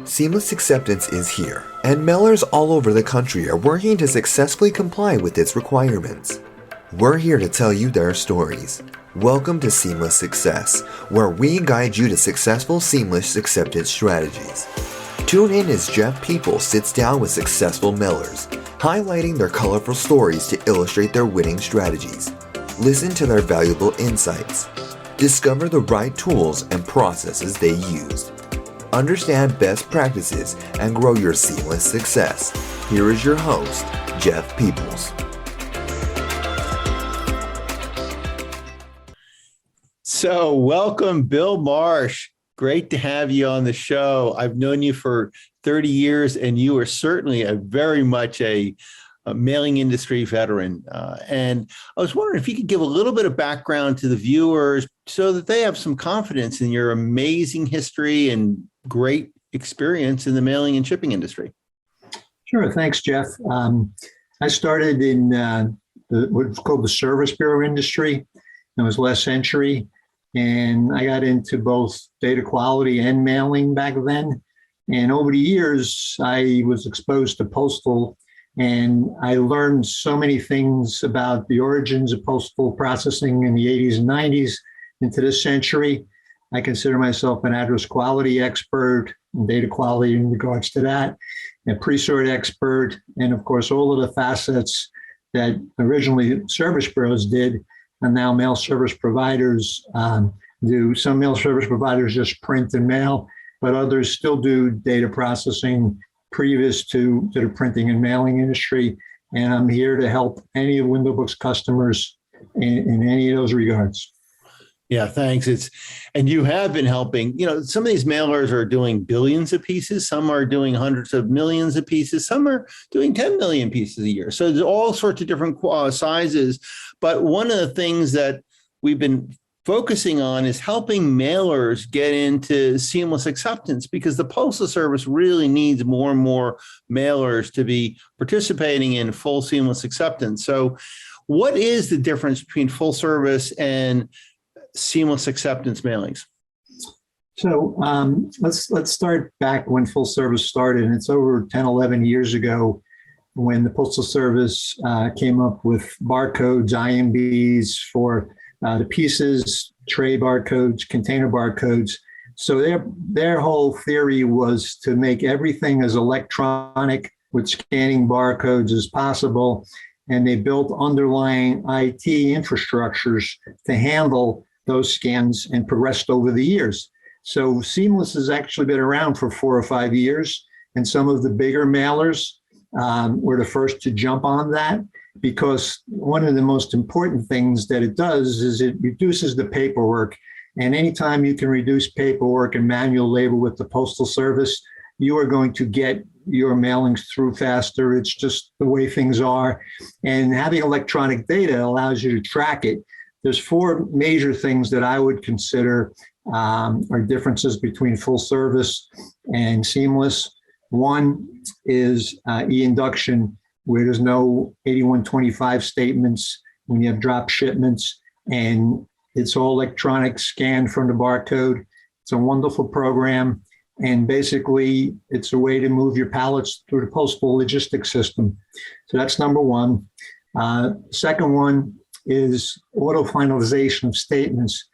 Seamless acceptance is here, and mailers all over the country are working to successfully comply with its requirements. We're here to tell you their stories. Welcome to Seamless Success, where we guide you to successful seamless acceptance strategies. Tune in as Jeff People sits down with successful mailers, highlighting their colorful stories to illustrate their winning strategies. Listen to their valuable insights. Discover the right tools and processes they used. Understand best practices and grow your seamless success. Here is your host, Jeff Peoples. So welcome, Bill Marsh. Great to have you on the show. I've known you for 30 years, and you are certainly very much a mailing industry veteran. And I was wondering if you could give a little bit of background to the viewers so that they have some confidence in your amazing history and great experience in the mailing and shipping industry. Sure. Thanks, Jeff. I started in what's called the service bureau industry. It was last century. And I got into both data quality and mailing back then. And over the years, I was exposed to postal, and I learned so many things about the origins of postal processing in the 80s and 90s into this century. I consider myself an address quality expert and data quality in regards to that, a pre-sort expert, and of course, all of the facets that originally service bureaus did, and now mail service providers do. Some mail service providers just print and mail, but others still do data processing previous to the printing and mailing industry. And I'm here to help any of WindowBook's customers in any of those regards. Yeah, thanks. And you have been helping. Some of these mailers are doing billions of pieces. Some are doing hundreds of millions of pieces. Some are doing 10 million pieces a year. So there's all sorts of different sizes. But one of the things that we've been focusing on is helping mailers get into seamless acceptance, because the Postal Service really needs more and more mailers to be participating in full seamless acceptance. So what is the difference between full service and seamless acceptance mailings? So let's start back when full service started. And it's over 10, 11 years ago when the Postal Service came up with barcodes, IMBs for the pieces, tray barcodes, container barcodes. So their whole theory was to make everything as electronic with scanning barcodes as possible. And they built underlying IT infrastructures to handle those scans and progressed over the years. So Seamless has actually been around for 4 or 5 years. And some of the bigger mailers were the first to jump on that, because one of the most important things that it does is it reduces the paperwork. And anytime you can reduce paperwork and manual labor with the Postal Service, you are going to get your mailings through faster. It's just the way things are. And having electronic data allows you to track it. There's 4 major things that I would consider are differences between full service and seamless. One is e-induction, where there's no 8125 statements when you have drop shipments, and it's all electronic scanned from the barcode. It's a wonderful program, and basically it's a way to move your pallets through the postal logistics system. So that's number one. Second one is auto finalization of statements.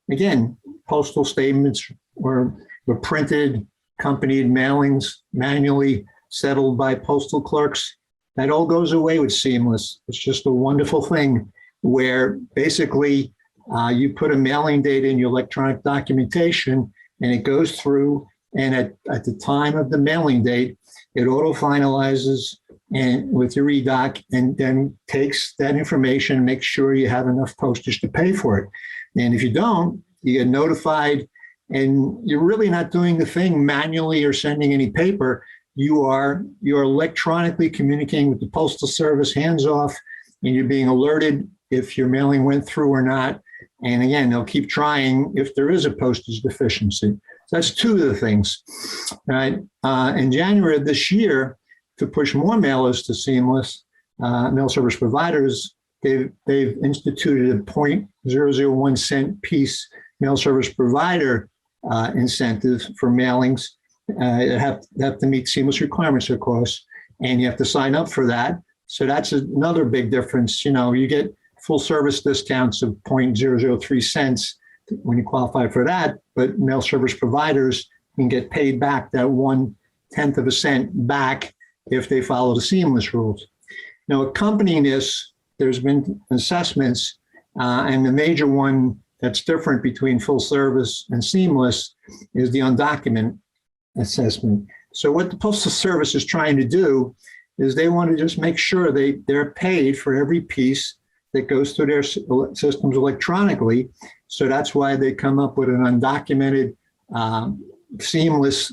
Again, postal statements were printed, accompanied mailings, manually settled by postal clerks. That all goes away with Seamless. It's just a wonderful thing where basically you put a mailing date in your electronic documentation and it goes through, and at the time of the mailing date, it auto finalizes and with your eDoc, and then takes that information, makes sure you have enough postage to pay for it. And if you don't, you get notified, and you're really not doing the thing manually or sending any paper. You're electronically communicating with the Postal Service, hands off, and you're being alerted if your mailing went through or not. And again, they'll keep trying if there is a postage deficiency. So that's 2 of the things. All right. In January of this year, to push more mailers to Seamless, mail service providers, they've instituted a 0.001 cent piece mail service provider incentive for mailings. have to meet seamless requirements, of course, and you have to sign up for that. So that's another big difference. You get full service discounts of 0.003 cents when you qualify for that, but mail service providers can get paid back that 1/10 of a cent back if they follow the seamless rules. Now, accompanying this, there's been assessments, and the major one that's different between full service and seamless is the undocumented assessment. So what the Postal Service is trying to do is they want to just make sure they're paid for every piece that goes through their systems electronically. So that's why they come up with an undocumented seamless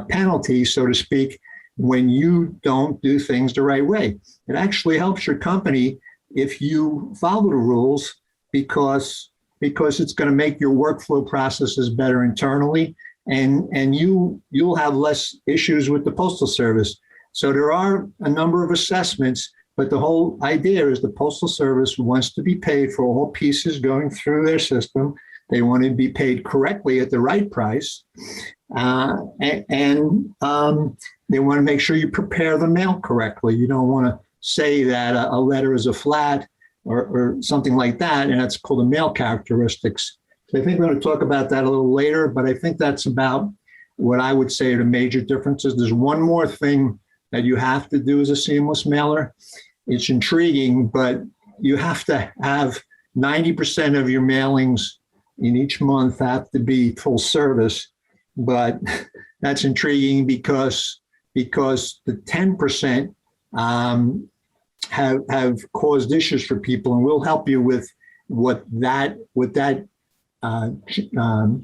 penalty, so to speak, when you don't do things the right way. It actually helps your company if you follow the rules because it's going to make your workflow processes better internally, and you'll have less issues with the Postal Service. So there are a number of assessments, but the whole idea is the Postal Service wants to be paid for all pieces going through their system. They want to be paid correctly at the right price. And they want to make sure you prepare the mail correctly. You don't want to say that a letter is a flat or something like that, and that's called the mail characteristics. So I think we're going to talk about that a little later, but I think that's about what I would say are the major differences. There's one more thing that you have to do as a seamless mailer. It's intriguing, but you have to have 90% of your mailings in each month have to be full service. But that's intriguing because the 10% have caused issues for people, and we'll help you with what that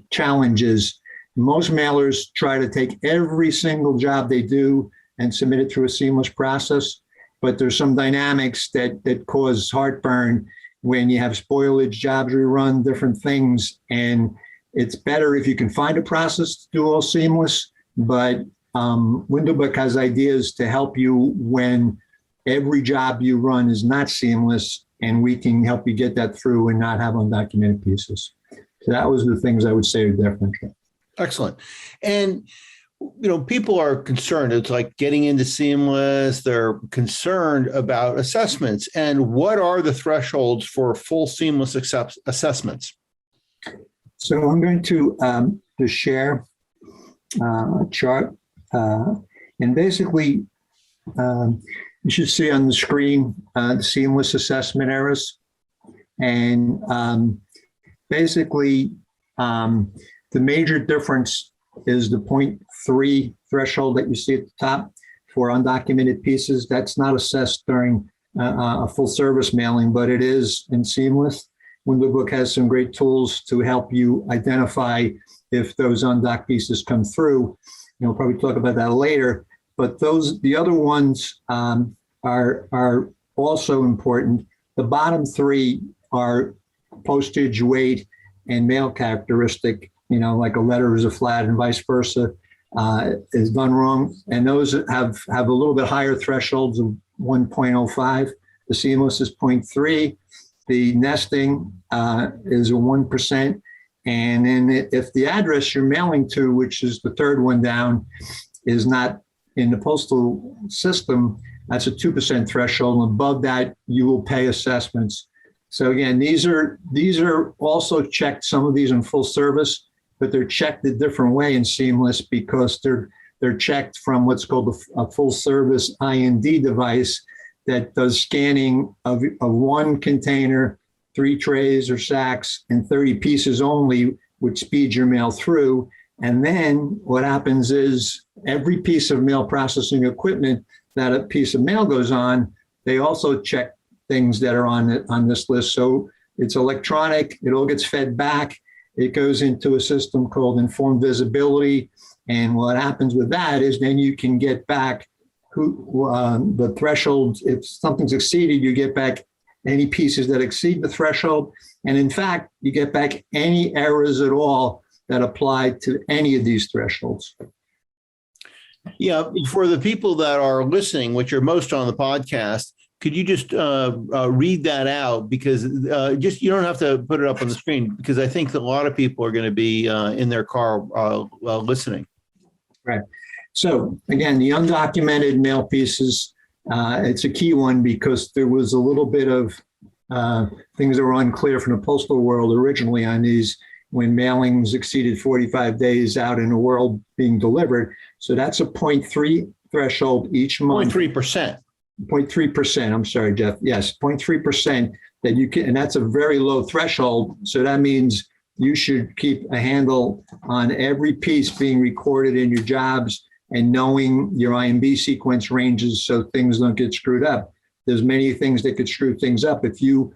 challenge is. Most mailers try to take every single job they do and submit it through a seamless process, but there's some dynamics that cause heartburn when you have spoilage, jobs rerun, different things, and it's better if you can find a process to do all seamless, but Windowbook has ideas to help you when every job you run is not seamless, and we can help you get that through and not have undocumented pieces. So that was the things I would say are different. Excellent. And people are concerned. It's like getting into seamless. They're concerned about assessments. And what are the thresholds for full seamless assessments? So I'm going to share a chart. And basically, you should see on the screen the seamless assessment errors. And basically, the major difference is the 0.3 threshold that you see at the top for undocumented pieces. That's not assessed during a full service mailing, but it is in seamless. Windowbook has some great tools to help you identify if those undoc pieces come through. We'll probably talk about that later, but the other ones are also important. The bottom three are postage, weight, and mail characteristic. Like a letter is a flat and vice versa is done wrong. And those have a little bit higher thresholds of 1.05. The seamless is 0.3. The nesting is a 1%. And then if the address you're mailing to, which is the third one down, is not in the postal system, that's a 2% threshold. And above that, you will pay assessments. So again, these are also checked, some of these in full service, but they're checked a different way in seamless because they're checked from what's called a full service IND device that does scanning of one container, 3 trays or sacks, and 30 pieces only, which speeds your mail through. And then what happens is every piece of mail processing equipment that a piece of mail goes on, they also check things that are on this list. So it's electronic, it all gets fed back. It goes into a system called informed visibility. And what happens with that is then you can get back the thresholds. If something's exceeded, you get back any pieces that exceed the threshold. And in fact, you get back any errors at all that apply to any of these thresholds. Yeah, for the people that are listening, which are most on the podcast, could you just read that out? Because you don't have to put it up on the screen, because I think that a lot of people are going to be in their car listening. Right. So again, the undocumented mail pieces, it's a key one because there was a little bit of things that were unclear from the postal world originally on these when mailings exceeded 45 days out in the world being delivered. So that's a 0.3 threshold each month. 0.3%. 0.3%. I'm sorry, Jeff. Yes, 0.3% that you can, and that's a very low threshold. So that means you should keep a handle on every piece being recorded in your jobs and knowing your IMB sequence ranges so things don't get screwed up. There's many things that could screw things up. If you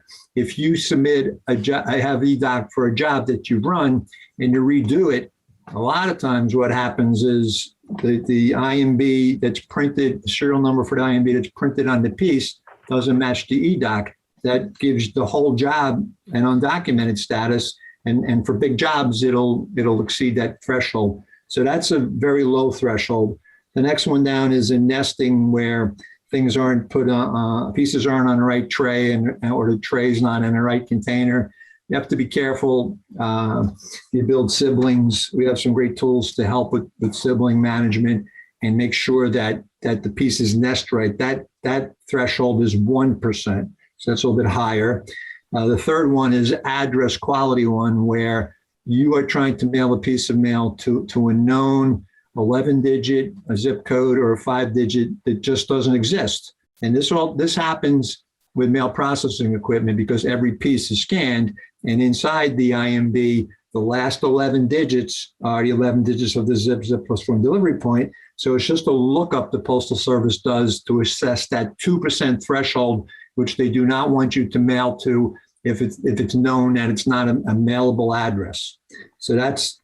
submit a job, I have EDOC for a job that you run and you redo it, a lot of times what happens is the IMB that's printed, the serial number for the IMB that's printed on the piece doesn't match the EDOC. That gives the whole job an undocumented status. And for big jobs, it'll exceed that threshold. So that's a very low threshold. The next one down is in nesting, where things aren't put on, pieces aren't on the right tray, or the tray's not in the right container. You have to be careful. You build siblings. We have some great tools to help with sibling management and make sure that the pieces nest right. That threshold is 1%. So that's a little bit higher. The third one is address quality one, where you are trying to mail a piece of mail to a known 11-digit, a zip code, or a 5-digit that just doesn't exist. And this happens with mail processing equipment because every piece is scanned, and inside the IMB, the last 11 digits are the 11 digits of the zip plus form delivery point. So it's just a lookup the Postal Service does to assess that 2% threshold, which they do not want you to mail to if it's known that it's not a mailable address. So that's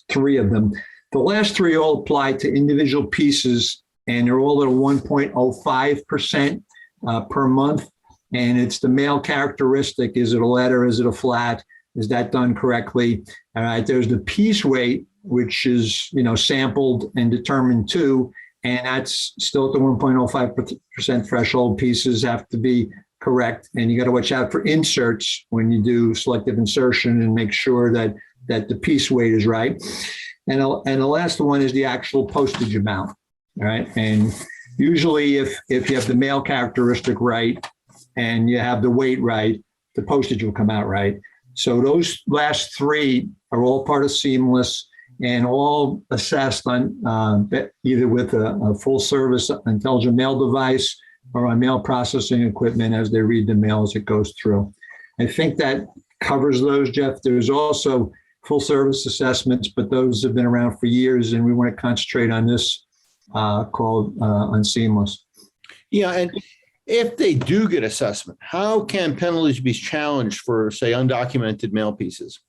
3 of them. The last 3 all apply to individual pieces, and they're all at a 1.05% per month. And it's the mail characteristic. Is it a letter? Is it a flat? Is that done correctly? All right. There's the piece weight, which is, sampled and determined too. And that's still at the 1.05% threshold. Pieces have to be correct. And you got to watch out for inserts when you do selective insertion and make sure that the piece weight is right. And the last one is the actual postage amount. All right. And usually if you have the mail characteristic right and you have the weight right, the postage will come out right. So those last 3 are all part of Seamless and all assessed on either with a full service intelligent mail device or on mail processing equipment as they read the mail as it goes through. I think that covers those, Jeff. There's also full service assessments, but those have been around for years, and we want to concentrate on this called on Seamless. Yeah, and if they do get assessment, how can penalties be challenged for, say, undocumented mail pieces?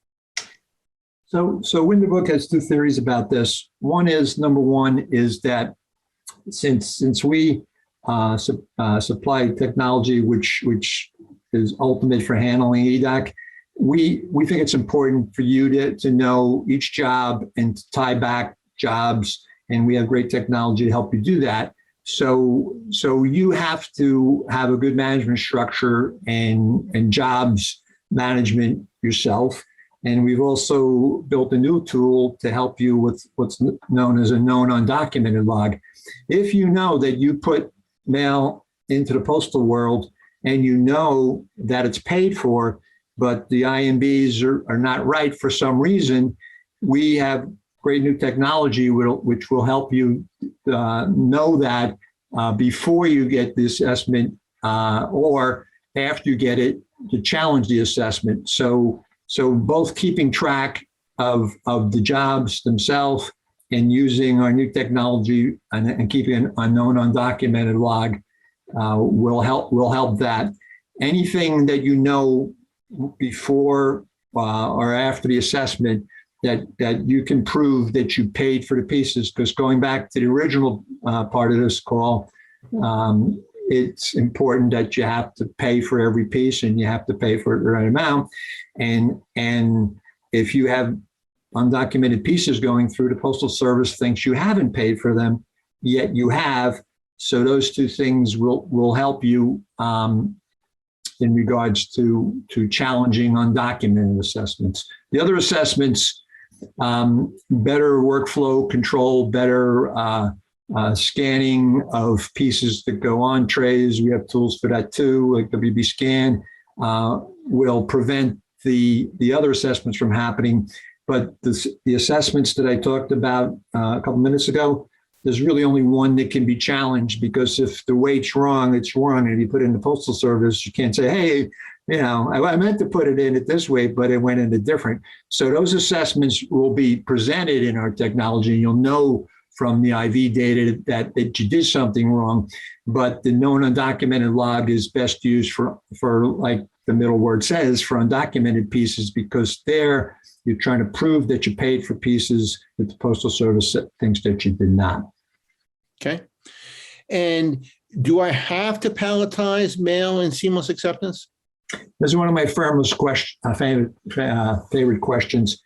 So Window Book has 2 theories about this. Number one is that since we supply technology which is ultimate for handling EDOC, we think it's important for you to know each job and to tie back jobs, and we have great technology to help you do that. So you have to have a good management structure and jobs management yourself. And we've also built a new tool to help you with what's known as a known undocumented log. If you know that you put mail into the postal world and you know that it's paid for, but the IMBs are not right for some reason, we have great new technology which will help you know that before you get the assessment or after you get it to challenge the assessment. So both keeping track of the jobs themselves and using our new technology and keeping an unknown undocumented log will help that. Anything that you know before or after the assessment that you can prove that you paid for the pieces, because going back to the original part of this call, it's important that you have to pay for every piece and you have to pay for the right amount. And if you have undocumented pieces going through, the Postal Service thinks you haven't paid for them, yet you have. So those 2 things will help you in regards to challenging undocumented assessments. The other assessments better workflow control, better scanning of pieces that go on trays. We have tools for that too, like WB Scan, will prevent the other assessments from happening. But the assessments that I talked about a couple minutes ago, there's really only one that can be challenged, because if the weight's wrong, it's wrong. And if you put it in the Postal Service, you can't say, hey, I meant to put it in at this way, but it went in a different. So those assessments will be presented in our technology. You'll know from the IV data that you did something wrong, but the known undocumented log is best used for like the middle word says, for undocumented pieces, because there you're trying to prove that you paid for pieces that the Postal Service thinks that you did not. Okay. And do I have to palletize mail in seamless acceptance? This is one of my firmest favorite questions.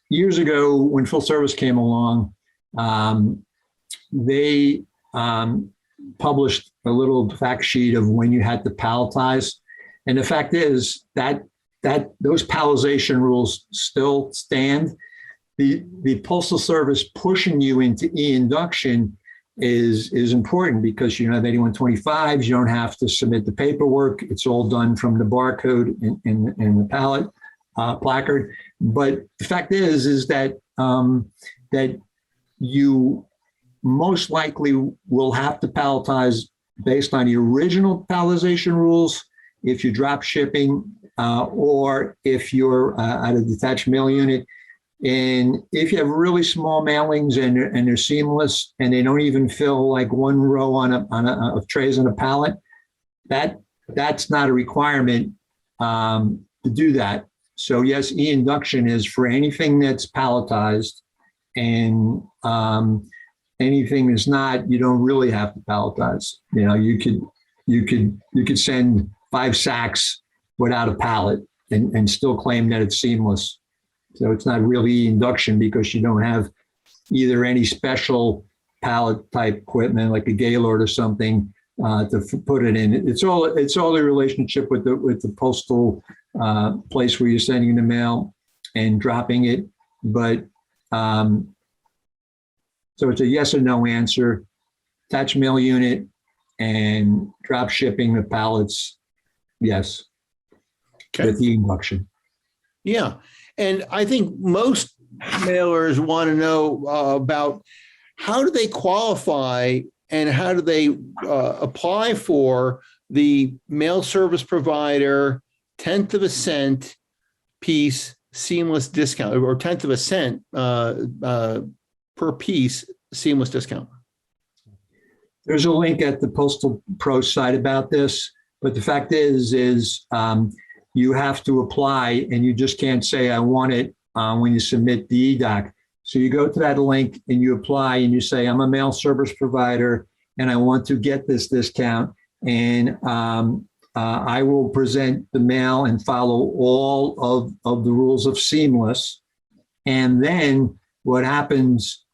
Years ago, when full service came along, they published a little fact sheet of when you had to palletize. And the fact is that those palletization rules still stand. The Postal Service pushing you into e-induction is important, because you have 8125s, you don't have to submit the paperwork. It's all done from the barcode in the pallet placard. But the fact is that that you most likely will have to palletize based on the original palletization rules if you drop shipping, or if you're at a detached mail unit. And if you have really small mailings and they're seamless and they don't even fill like one row of trays on a pallet, that's not a requirement to do that. So yes, e-induction is for anything that's palletized, and anything that's not, you don't really have to palletize. You could send 5 sacks without a pallet and still claim that it's seamless. So it's not really induction, because you don't have either any special pallet type equipment like a Gaylord or something to put it in. It's all the relationship with the postal place where you're sending the mail and dropping it. But so it's a yes or no answer. Attached mail unit and drop shipping the pallets, yes. Okay. With the induction. Yeah. And I think most mailers want to know about how do they qualify and how do they apply for the mail service provider 1/10 of a cent piece seamless discount, or 1/10 of a cent per piece seamless discount. There's a link at the Postal Pro site about this, but the fact is you have to apply, and you just can't say I want it when you submit the e-doc. So you go to that link and you apply and you say, I'm a mail service provider and I want to get this discount, and I will present the mail and follow all of the rules of seamless. And then what happens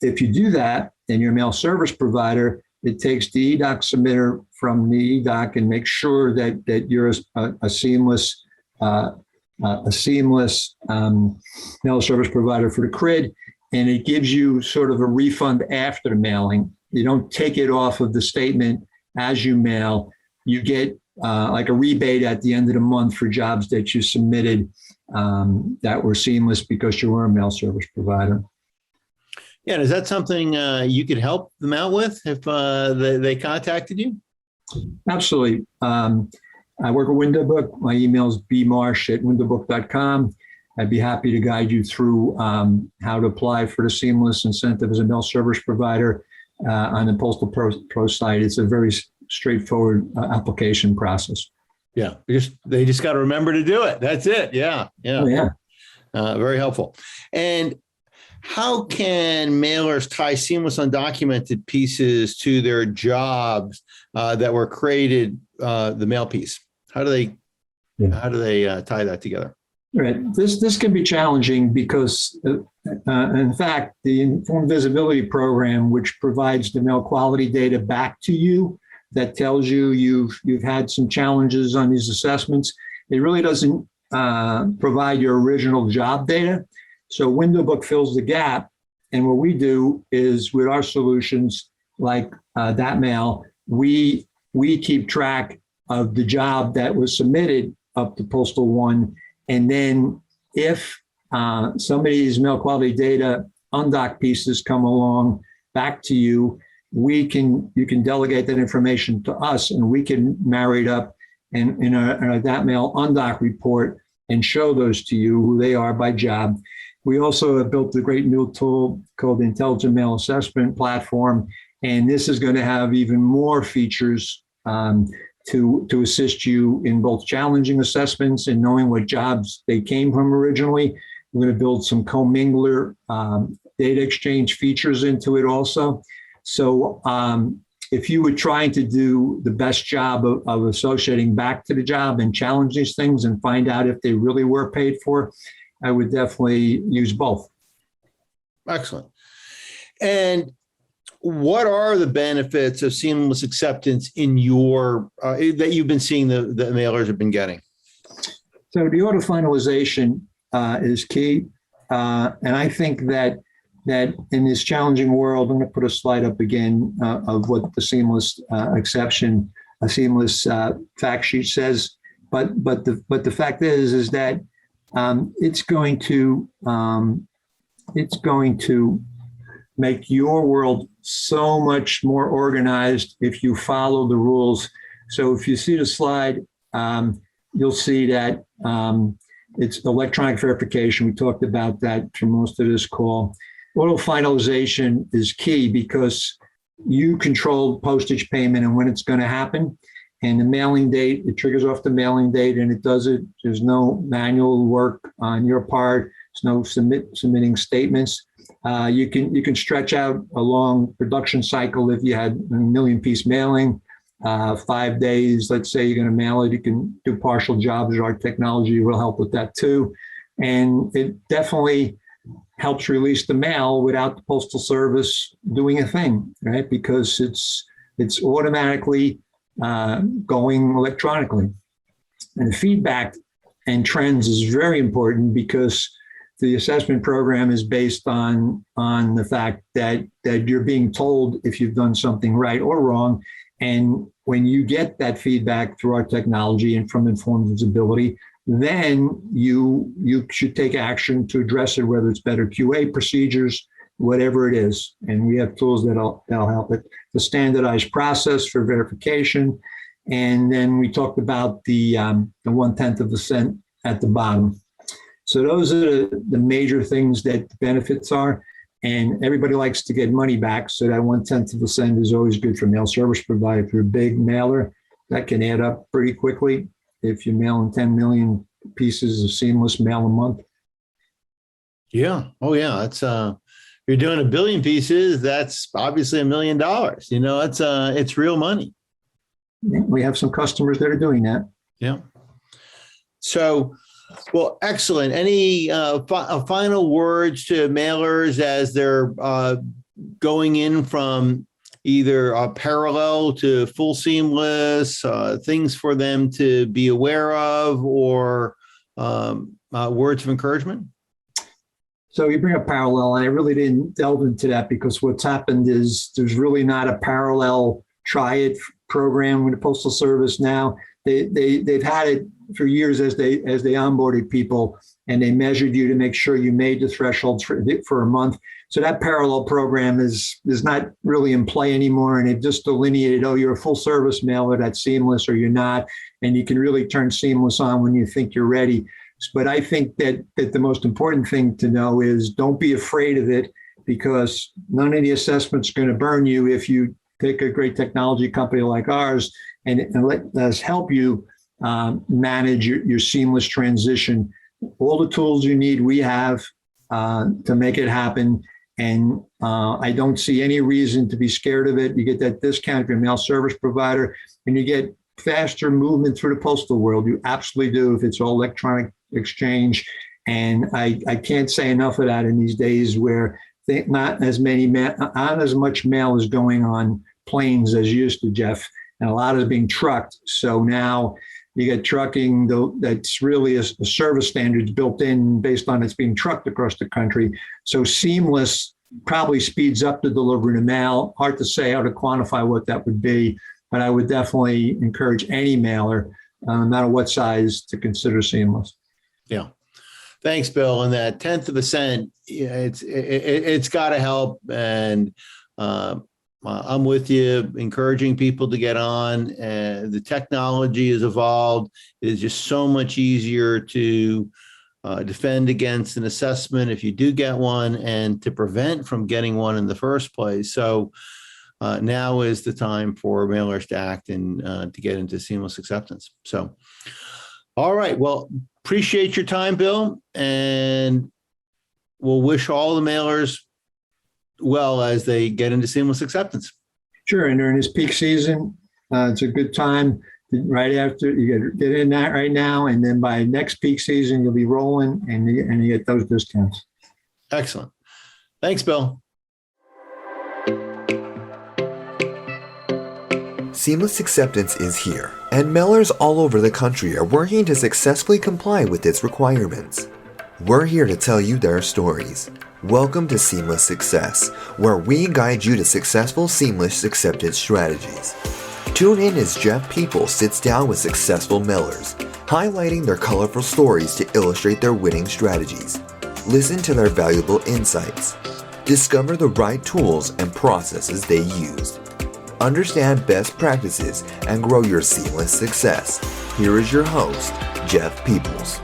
if you do that and you're a mail service provider, it takes the e-doc submitter from the e-doc and makes sure that you're a seamless mail service provider for the CRID, and it gives you sort of a refund after the mailing. You don't take it off of the statement as you mail. You get like a rebate at the end of the month for jobs that you submitted that were seamless because you were a mail service provider. Yeah, is that something you could help them out with if they contacted you? Absolutely. I work at WindowBook. My email is bmarsh@windowbook.com. I'd be happy to guide you through how to apply for the seamless incentive as a mail service provider on the Postal Pro site. It's a very straightforward application process. Yeah, they just got to remember to do it. That's it. Yeah. Oh, yeah. Very helpful. And how can mailers tie seamless undocumented pieces to their jobs that were created, the mail piece? How do they tie that together? Right. This can be challenging because, in fact, the Informed Visibility Program, which provides the mail quality data back to you, that tells you you've had some challenges on these assessments, it really doesn't provide your original job data. So Window Book fills the gap. And what we do is with our solutions like that mail, we keep track of the job that was submitted up to Postal One. And then if some of these mail quality data undoc pieces come along back to you, you can delegate that information to us, and we can marry it up in a that mail undoc report and show those to you, who they are by job. We also have built a great new tool called the Intelligent Mail Assessment Platform, and this is going to have even more features to assist you in both challenging assessments and knowing what jobs they came from originally. We're going to build some commingler data exchange features into it also. So if you were trying to do the best job of associating back to the job and challenge these things and find out if they really were paid for, I would definitely use both. Excellent. And what are the benefits of seamless acceptance in your that you've been seeing the mailers have been getting? So the auto finalization is key, and I think that in this challenging world, I'm going to put a slide up again of what the seamless exception, a seamless fact sheet says. But the fact is that it's going to make your world so much more organized if you follow the rules. So if you see the slide, you'll see that it's electronic verification. We talked about that for most of this call. Auto finalization is key because you control postage payment and when it's going to happen. And the mailing date, it triggers off the mailing date and it does it. There's no manual work on your part. There's no submitting statements. You can stretch out a long production cycle if you had a million-piece mailing, 5 days. Let's say you're going to mail it. You can do partial jobs. Our technology will help with that too. And it definitely helps release the mail without the Postal Service doing a thing, right? Because it's automatically going electronically. And feedback and trends is very important because the assessment program is based on the fact that you're being told if you've done something right or wrong. And when you get that feedback through our technology and from Informed Visibility, then you should take action to address it, whether it's better QA procedures, whatever it is. And we have tools that'll help it. The standardized process for verification. And then we talked about the 1/10 of a cent at the bottom. So those are the major things that the benefits are. And everybody likes to get money back. So that 1/10 of a cent is always good for mail service provider. If you're a big mailer, that can add up pretty quickly. If you're mailing 10 million pieces of seamless mail a month. Yeah. Oh, yeah. That's you're doing 1 billion pieces. That's obviously $1 million. You know, it's real money. We have some customers that are doing that. Yeah. So, well, excellent. Any final words to mailers as they're going in from either parallel to full seamless, things for them to be aware of, or words of encouragement? So you bring up parallel, and I really didn't delve into that because what's happened is there's really not a parallel try it program with the Postal Service now. They've had it for years as they onboarded people, and they measured you to make sure you made the thresholds for a month. So that parallel program is not really in play anymore, and it just delineated, oh, you're a full service mailer that's seamless or you're not, and you can really turn seamless on when you think you're ready. But I think that the most important thing to know is don't be afraid of it, because none of the assessment's going to burn you if you take a great technology company like ours and let us help you manage your seamless transition. All the tools you need, we have to make it happen. And I don't see any reason to be scared of it. You get that discount if you're a mail service provider, and you get faster movement through the postal world. You absolutely do if it's all electronic exchange. And I can't say enough of that in these days where not as much mail is going on planes as used to, Jeff, and a lot is being trucked. So now You get trucking that's really a service standards built in based on it's being trucked across the country. So seamless probably speeds up the delivery to mail. Hard to say how to quantify what that would be, but I would definitely encourage any mailer, no matter what size, to consider seamless. Yeah. Thanks, Bill. And that 1/10 of a cent, it's got to help. And I'm with you, encouraging people to get on. The technology has evolved. It is just so much easier to defend against an assessment if you do get one, and to prevent from getting one in the first place. So now is the time for mailers to act and to get into seamless acceptance. So, all right. Well, appreciate your time, Bill, and we'll wish all the mailers well as they get into seamless acceptance. Sure. And during this peak season, it's a good time right after you get in that right now. And then by next peak season, you'll be rolling and you get those discounts. Excellent. Thanks, Bill. Seamless acceptance is here, and mailers all over the country are working to successfully comply with its requirements. We're here to tell you their stories. Welcome to Seamless Success, where we guide you to successful seamless acceptance strategies. Tune in as Jeff Peoples sits down with successful mailers, highlighting their colorful stories to illustrate their winning strategies. Listen to their valuable insights. Discover the right tools and processes they used. Understand best practices and grow your seamless success. Here is your host, Jeff Peoples.